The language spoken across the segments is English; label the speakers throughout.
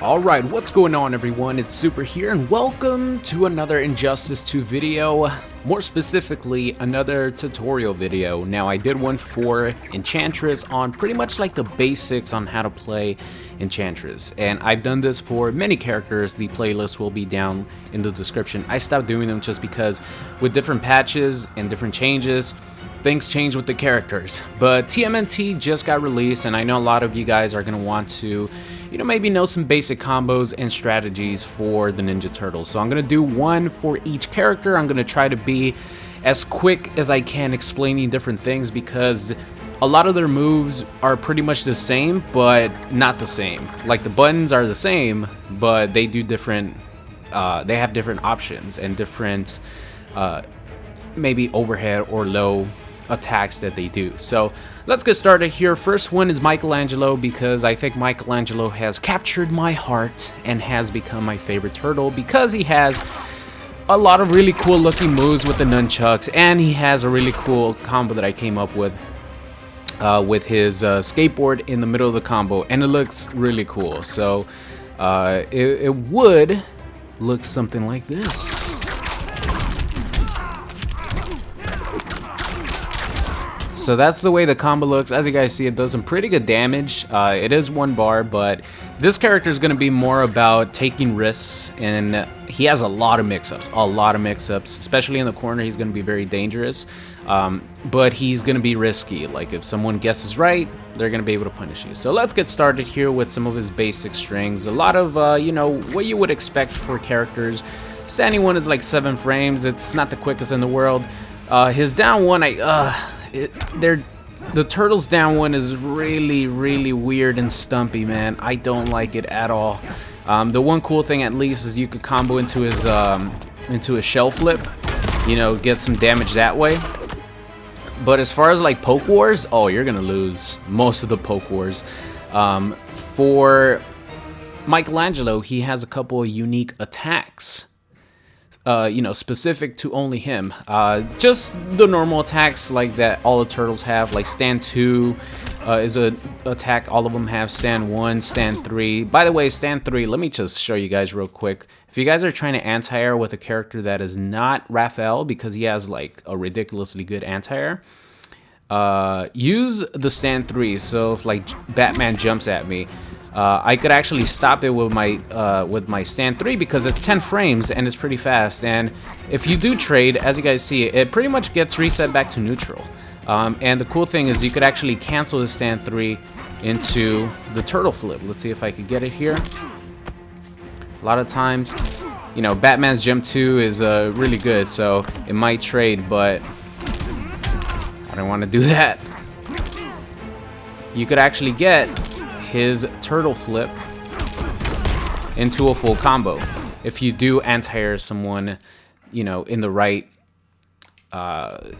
Speaker 1: Alright, what's going on everyone? It's Super here and welcome to another Injustice 2 video. More specifically, another tutorial video. Now I did one for Enchantress on pretty much like the basics on how to play Enchantress. And I've done this for many characters. The playlist will be down in the description. I stopped doing them just because with different patches and different changes, things change with the characters. But TMNT just got released and I know a lot of you guys are going to want to, maybe know some basic combos and strategies for the Ninja Turtles. So I'm going to do one for each character. I'm going to try to be as quick as I can explaining different things because a lot of their moves are pretty much the same, but not the same. Like the buttons are the same, but they do different, they have different options and different maybe overhead or low attacks that they do. So let's get started here. First one is Michelangelo because I think Michelangelo has captured my heart and has become my favorite turtle because he has a lot of really cool looking moves with the nunchucks and he has a really cool combo that I came up with his skateboard in the middle of the combo, and it looks really cool. So it would look something like this. So that's the way the combo looks. As you guys see, it does some pretty good damage. It is one bar, but this character is going to be more about taking risks, and he has a lot of mix-ups, especially in the corner. He's going to be very dangerous, but he's going to be risky. Like if someone guesses right, they're going to be able to punish you. So let's get started here with some of his basic strings. A lot of, what you would expect for characters. Standing one is like 7 frames. It's not the quickest in the world. His down one, the turtle's down one is really weird and stumpy, man. I don't like it at all. The one cool thing at least is you could combo into his shell flip, get some damage that way. But as far as like poke wars, oh, you're gonna lose most of the poke wars. For Michelangelo, he has a couple of unique attacks. Specific to only him. Just the normal attacks like that all the turtles have, like stand 2 is a attack all of them have, stand 1, stand 3. By the way, stand 3, let me just show you guys real quick. If you guys are trying to anti-air with a character that is not Raphael, because he has like a ridiculously good anti-air, use the stand 3. So if like Batman jumps at me, I could actually stop it with my stand 3 because it's 10 frames and it's pretty fast. And if you do trade, as you guys see, it pretty much gets reset back to neutral. And the cool thing is you could actually cancel the stand 3 into the turtle flip. Let's see if I could get it here. A lot of times, Batman's jump 2 is really good, so it might trade, but I don't want to do that. You could actually get his turtle flip into a full combo if you do anti-air someone, in the right.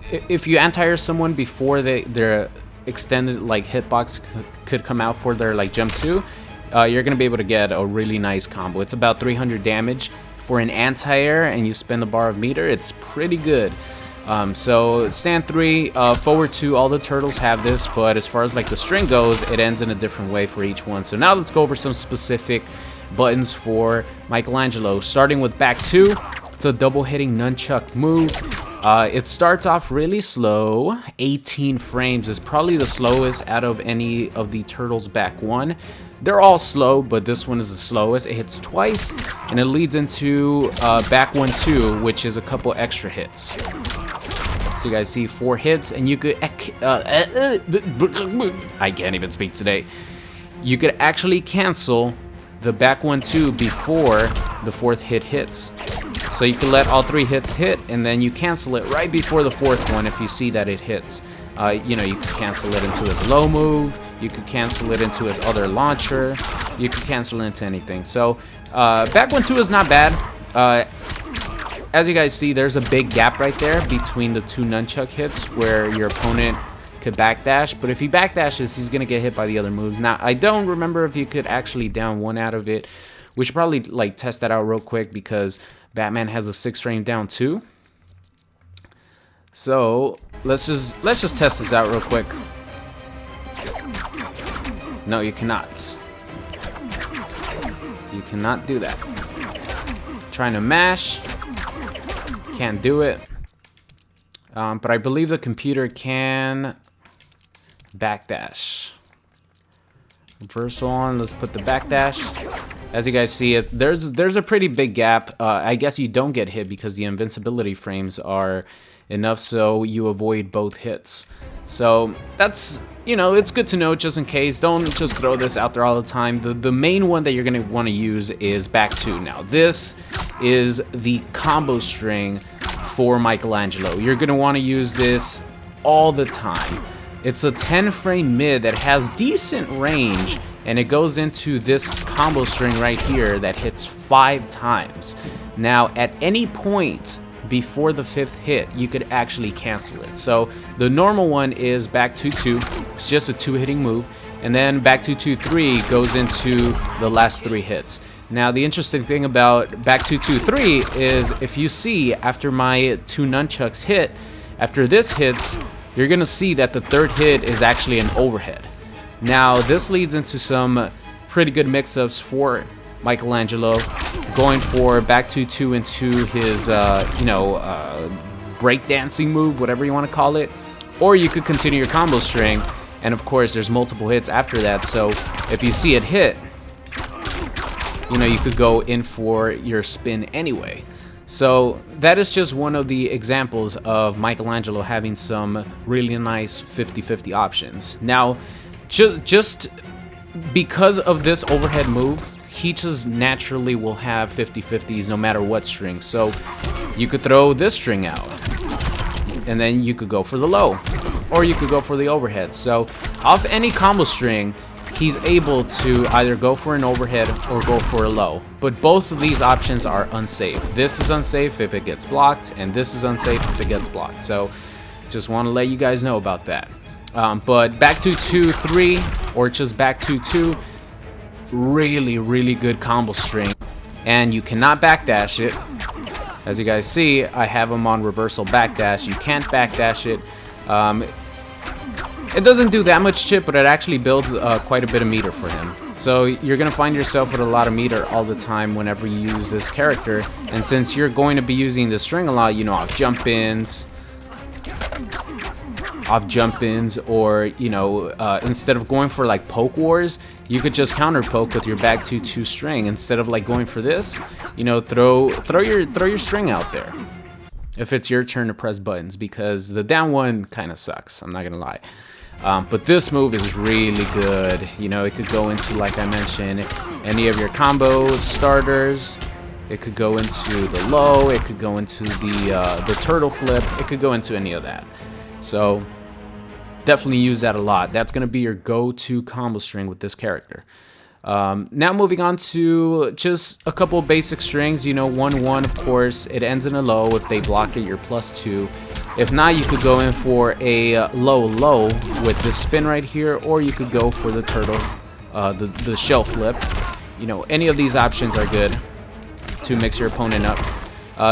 Speaker 1: If you anti-air someone before their extended like hitbox could come out for their like jump 2, you're gonna be able to get a really nice combo. It's about 300 damage for an anti-air, and you spend the bar of meter. It's pretty good. So stand 3, forward 2, all the turtles have this, but as far as like the string goes, it ends in a different way for each one. So now let's go over some specific buttons for Michelangelo, starting with back 2. It's a double hitting nunchuck move. It starts off really slow. 18 frames is probably the slowest out of any of the turtles back 1. They're all slow, but this one is the slowest. It hits twice, and it leads into back 1 2, which is a couple extra hits. So you guys see 4 hits, and you could I can't even speak today. You could actually cancel the back 1 2 before the 4th hit hits. So you can let all 3 hits hit, and then you cancel it right before the 4th one if you see that it hits. You could cancel it into his low move. You could cancel it into his other launcher. You could cancel it into anything. So back 1 2 is not bad. As you guys see, there's a big gap right there between the 2 nunchuck hits where your opponent could backdash. But if he backdashes, he's going to get hit by the other moves. Now, I don't remember if you could actually down 1 out of it. We should probably like test that out real quick because Batman has a 6 frame down too. So let's just test this out real quick. No, you cannot. You cannot do that. Trying to mash. Can't do it. But I believe the computer can backdash. Reversal on. Let's put the backdash. As you guys see, there's a pretty big gap. I guess you don't get hit because the invincibility frames are enough so you avoid both hits. So that's, you know, it's good to know just in case. Don't just throw this out there all the time. The main one that you're going to want to use is back 2. Now, this is the combo string for Michelangelo. You're going to want to use this all the time. It's a 10-frame mid that has decent range, and it goes into this combo string right here that hits 5 times. Now, at any point before the 5th hit, you could actually cancel it. So the normal one is back 2-2. It's just a 2-hitting move, and then back 2-2-3 goes into the last 3 hits. Now, the interesting thing about back 2-2-3 is if you see after my 2 nunchucks hit, after this hits, you're gonna see that the 3rd hit is actually an overhead. Now, this leads into some pretty good mix-ups for Michelangelo, going for back 2-2 into his, breakdancing move, whatever you want to call it. Or you could continue your combo string, and of course, there's multiple hits after that. So if you see it hit, you know, you could go in for your spin anyway. So that is just one of the examples of Michelangelo having some really nice 50-50 options. Now, just because of this overhead move, he just naturally will have 50-50s no matter what string. So you could throw this string out, and then you could go for the low, or you could go for the overhead. So off any combo string, he's able to either go for an overhead or go for a low. But both of these options are unsafe. This is unsafe if it gets blocked, and this is unsafe if it gets blocked. So just want to let you guys know about that. But back 2-2-3 or just back 2-2, really good combo string. And you cannot backdash it. As you guys see, I have him on reversal backdash. You can't backdash it. It doesn't do that much chip, but it actually builds quite a bit of meter for him. So you're going to find yourself with a lot of meter all the time whenever you use this character. And since you're going to be using the string a lot, you know, off jump-ins, or, you know, instead of going for like poke wars, you could just counter poke with your back 2-2 string. Instead of like going for this, you know, throw your string out there if it's your turn to press buttons, because the down one kind of sucks, I'm not gonna lie. But this move is really good. You know, it could go into, like I mentioned, any of your combo starters. It could go into the low. It could go into the turtle flip. It could go into any of that. So definitely use that a lot. That's going to be your go-to combo string with this character. Now moving on to just a couple of basic strings. You know, 1-1, of course. It ends in a low. If they block it, you're +2. If not, you could go in for a low with this spin right here, or you could go for the turtle, the shell flip. You know, any of these options are good to mix your opponent up.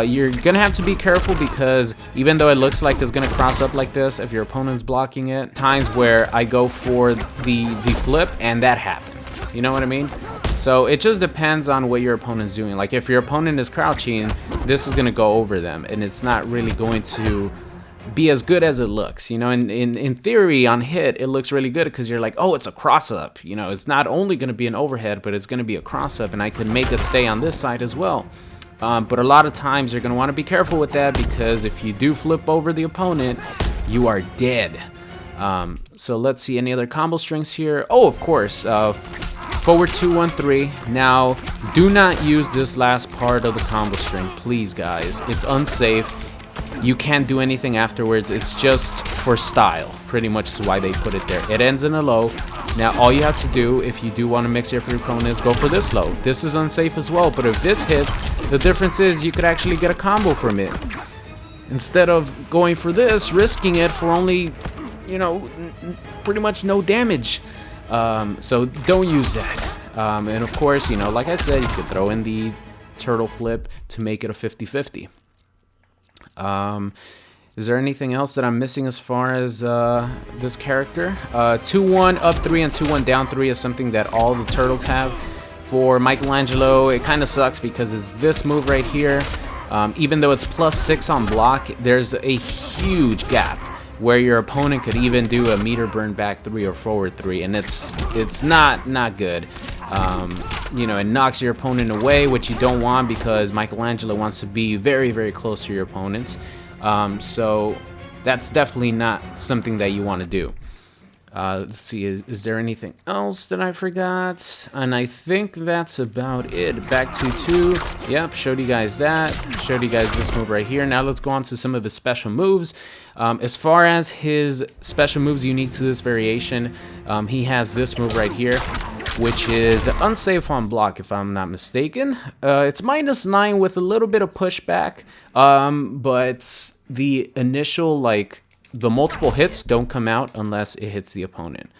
Speaker 1: You're gonna have to be careful because even though it looks like it's gonna cross up like this, if your opponent's blocking it, times where I go for the flip and that happens. You know what I mean? So it just depends on what your opponent's doing. Like if your opponent is crouching, this is gonna go over them, and it's not really going to be as good as it looks. You know, in theory, on hit, it looks really good because you're like, oh, it's a cross up. You know, it's not only gonna be an overhead, but it's gonna be a cross up, and I can make it stay on this side as well. But a lot of times you're going to want to be careful with that, because if you do flip over the opponent, you are dead. So let's see any other combo strings here. Oh, of course, forward 2-1-3. Now, do not use this last part of the combo string, please, guys. It's unsafe. You can't do anything afterwards. It's just for style, pretty much is why they put it there. It ends in a low. Now, all you have to do, if you do want to mix your opponent, is go for this low. This is unsafe as well, but if this hits, the difference is you could actually get a combo from it. Instead of going for this, risking it for only, you know, pretty much no damage. So don't use that. And of course, you know, like I said, you could throw in the turtle flip to make it a 50-50. Is there anything else that I'm missing as far as this character? 2-1 up 3 and 2-1 down 3 is something that all the turtles have. For Michelangelo, it kind of sucks because it's this move right here. Even though it's +6 on block, there's a huge gap where your opponent could even do a meter burn back 3 or forward 3, and it's not good. You know, it knocks your opponent away, which you don't want because Michelangelo wants to be very, very close to your opponent. So that's definitely not something that you want to do. Let's see, is there anything else that I forgot? And I think that's about it. Back to 2. Yep, showed you guys that. Showed you guys this move right here. Now let's go on to some of his special moves. As far as his special moves unique to this variation, he has this move right here, which is unsafe on block, if I'm not mistaken. It's -9 with a little bit of pushback, but the initial, like, the multiple hits don't come out unless it hits the opponent.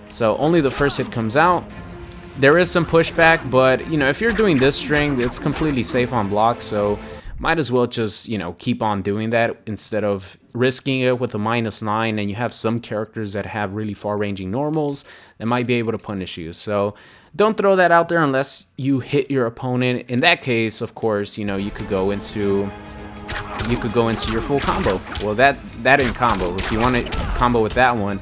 Speaker 1: So only the first hit comes out. There is some pushback, but, you know, if you're doing this string, it's completely safe on block, so might as well just, you know, keep on doing that instead of risking it with a -9, and you have some characters that have really far-ranging normals that might be able to punish you. So don't throw that out there unless you hit your opponent. In that case, of course, you know, you could go into your full combo. Well, that didn't combo. If you want to combo with that one,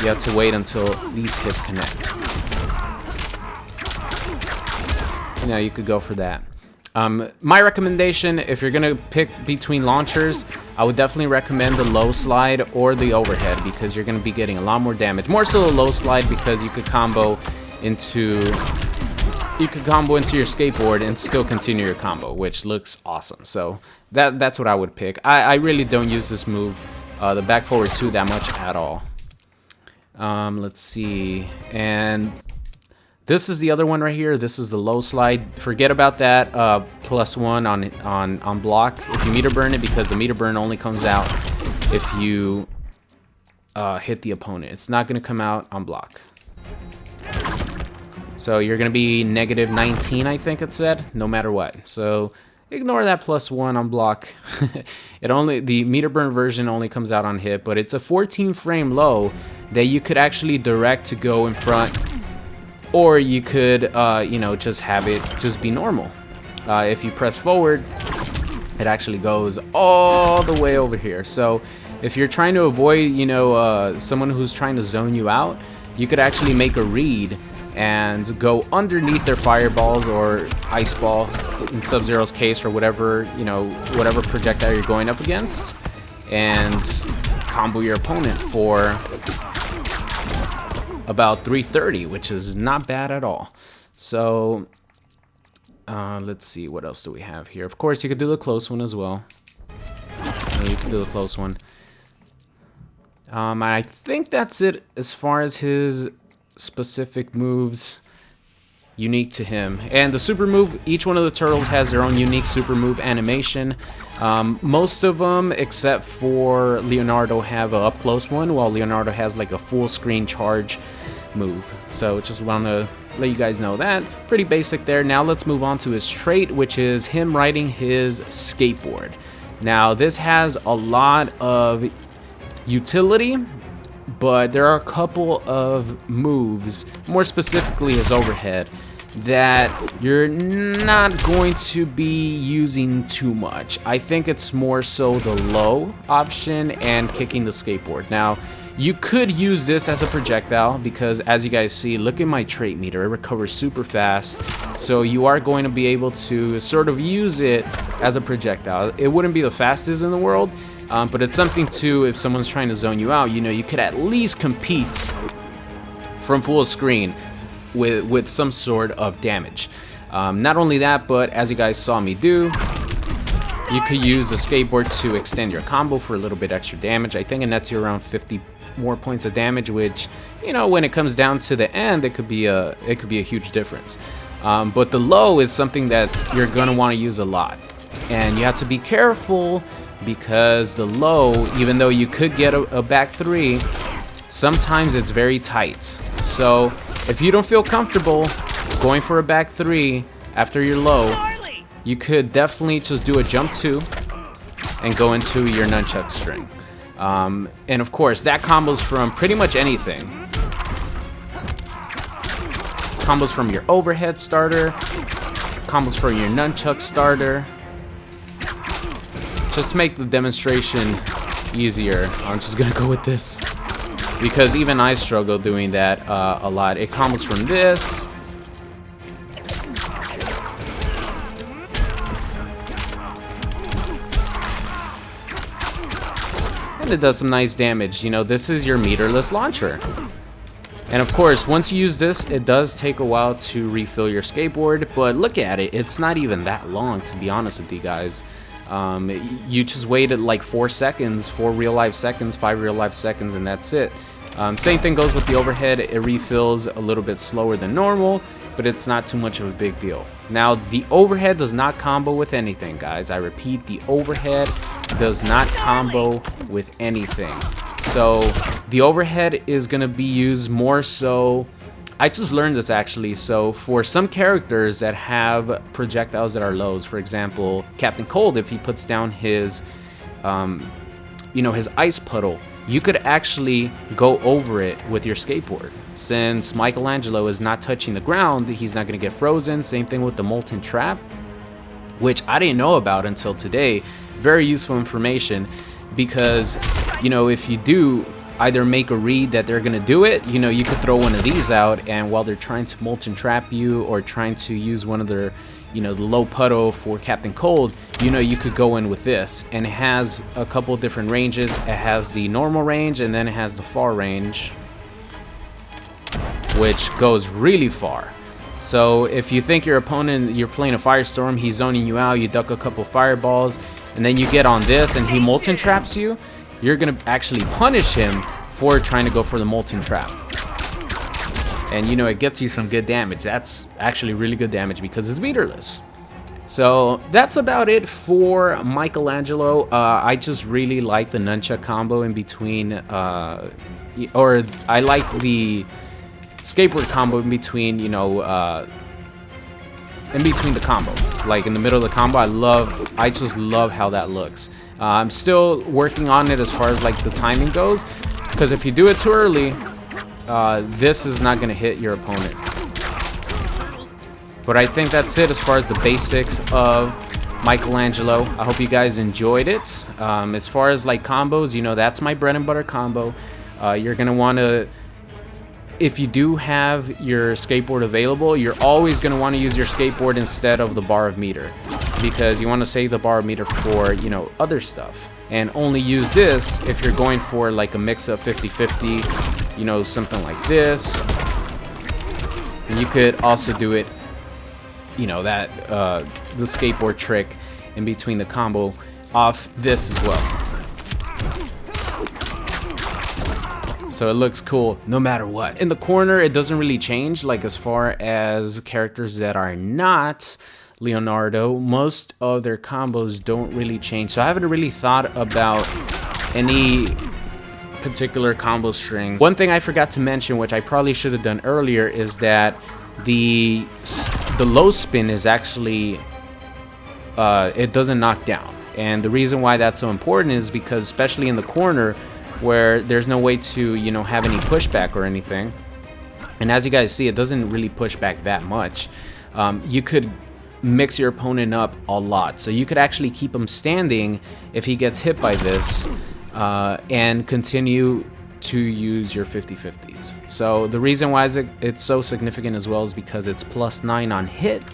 Speaker 1: you have to wait until these hits connect. You know, you could go for that. My recommendation, if you're gonna pick between launchers, I would definitely recommend the low slide or the overhead, because you're gonna be getting a lot more damage. More so the low slide, because you could combo into your skateboard and still continue your combo, which looks awesome. So that's what I would pick. I really don't use this move, the back forward 2, that much at all. Let's see, and this is the other one right here. This is the low slide. Forget about that +1 on block if you meter burn it, because the meter burn only comes out if you hit the opponent. It's not going to come out on block. So you're going to be -19, I think it said, no matter what. So ignore that +1 on block. The meter burn version only comes out on hit, but it's a 14 frame low that you could actually direct to go in front, or you could, you know, just have it just be normal. If you press forward, it actually goes all the way over here. So if you're trying to avoid, you know, someone who's trying to zone you out, you could actually make a read and go underneath their fireballs or ice ball in Sub-Zero's case, or whatever, you know, whatever projectile you're going up against, and combo your opponent for about 330, which is not bad at all. So let's see, what else do we have here? Of course, you could do the close one as well. Yeah, you can do the close one. I think that's it as far as his specific moves unique to him. And the super move, each one of the turtles has their own unique super move animation. Most of them, except for Leonardo, have a up close one, while Leonardo has like a full screen charge move. So just want to let you guys know that. Pretty basic there. Now let's move on to his trait, which is him riding his skateboard. Now this has a lot of utility, but there are a couple of moves, more specifically his overhead, that you're not going to be using too much. I think it's more so the low option and kicking the skateboard. Now, you could use this as a projectile, because as you guys see, look at my trait meter, it recovers super fast. So you are going to be able to sort of use it as a projectile. It wouldn't be the fastest in the world, but it's something to, if someone's trying to zone you out, you know, you could at least compete from full screen with some sort of damage. Not only that, but as you guys saw me do, you could use the skateboard to extend your combo for a little bit extra damage. I think it nets you around 50 more points of damage, which, you know, when it comes down to the end, it could be a huge difference. But the low is something that you're gonna want to use a lot, and you have to be careful, because the low, even though you could get a back 3, sometimes it's very tight. So if you don't feel comfortable going for a back 3 after your low, you could definitely just do a jump 2 and go into your nunchuck string. And of course, that combos from pretty much anything. combos from your overhead starter, combos for your nunchuck starter. Just to make the demonstration easier, I'm just gonna go with this, because even I struggle doing that a lot. It combos from this. And it does some nice damage. You know, this is your meterless launcher. And of course, once you use this, it does take a while to refill your skateboard, but look at it. It's not even that long, to be honest with you guys. You just waited like 4 seconds, 4 real life seconds, 5 real life seconds, and that's it. Same thing goes with the overhead. It refills a little bit slower than normal, but it's not too much of a big deal. Now, the overhead does not combo with anything, guys. I repeat, the overhead does not combo with anything. So the overhead is going to be used more so. I just learned this actually. So for some characters that have projectiles that are lows, for example, Captain Cold, if he puts down his, his ice puddle, you could actually go over it with your skateboard. Since Michelangelo is not touching the ground, he's not going to get frozen. Same thing with the molten trap, which I didn't know about until today. Very useful information, because, you know, if you do either make a read that they're gonna do it, you know, you could throw one of these out, and while they're trying to molten trap you or trying to use one of their, you know, the low puddle for Captain Cold, you know, you could go in with this, and it has a couple different ranges. It has the normal range, and then it has the far range, which goes really far. So if you think your opponent, you're playing a firestorm, he's zoning you out, you duck a couple fireballs, and then you get on this and he molten traps you, you're gonna actually punish him for trying to go for the molten trap. And you know, it gets you some good damage. That's actually really good damage because it's meterless. So that's about it for Michelangelo. I just really like the nunchuck combo in between, or I like the skateboard combo in between, you know, in between the combo, like in the middle of the combo. I just love how that looks. I'm still working on it as far as like the timing goes, because if you do it too early, this is not going to hit your opponent. But I think that's it as far as the basics of Michelangelo. I hope you guys enjoyed it. As far as like combos, you know, that's my bread and butter combo. You're going to want to, if you do have your skateboard available, you're always going to want to use your skateboard instead of the bar of meter, because you want to save the bar of meter for, you know, other stuff, and only use this if you're going for like a mix of 50-50, you know, something like this. And you could also do it, you know, that the skateboard trick in between the combo off this as well. So it looks cool no matter what. In the corner, it doesn't really change, like as far as characters that are not Leonardo, most of their combos don't really change. So I haven't really thought about any particular combo string. One thing I forgot to mention, which I probably should have done earlier, is that the low spin is actually, it doesn't knock down. And the reason why that's so important is because, especially in the corner, where there's no way to, you know, have any pushback or anything, and as you guys see, it doesn't really push back that much. You could mix your opponent up a lot, so you could actually keep him standing if he gets hit by this, and continue to use your 50-50s. So the reason why it's so significant as well is because it's +9 on hit,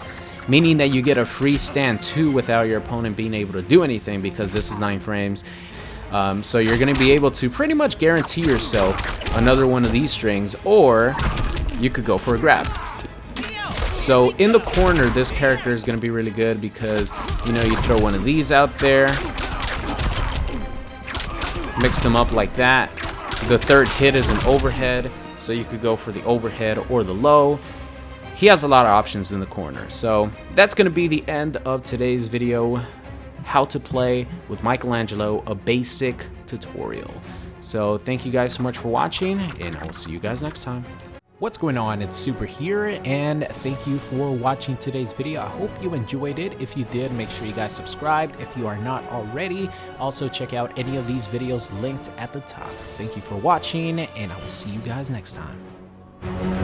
Speaker 1: meaning that you get a free stand 2 without your opponent being able to do anything, because this is 9 frames. So you're going to be able to pretty much guarantee yourself another one of these strings, or you could go for a grab. So in the corner, this character is going to be really good because, you know, you throw one of these out there, mix them up like that. The third hit is an overhead, so you could go for the overhead or the low. He has a lot of options in the corner. So that's going to be the end of today's video. How to play with Michelangelo, a basic tutorial. So thank you guys so much for watching, and I'll see you guys next time. What's going on? It's Super here, and thank you for watching today's video. I hope you enjoyed it. If you did, make sure you guys subscribed if you are not already. Also, check out any of these videos linked at the top. Thank you for watching, and I will see you guys next time.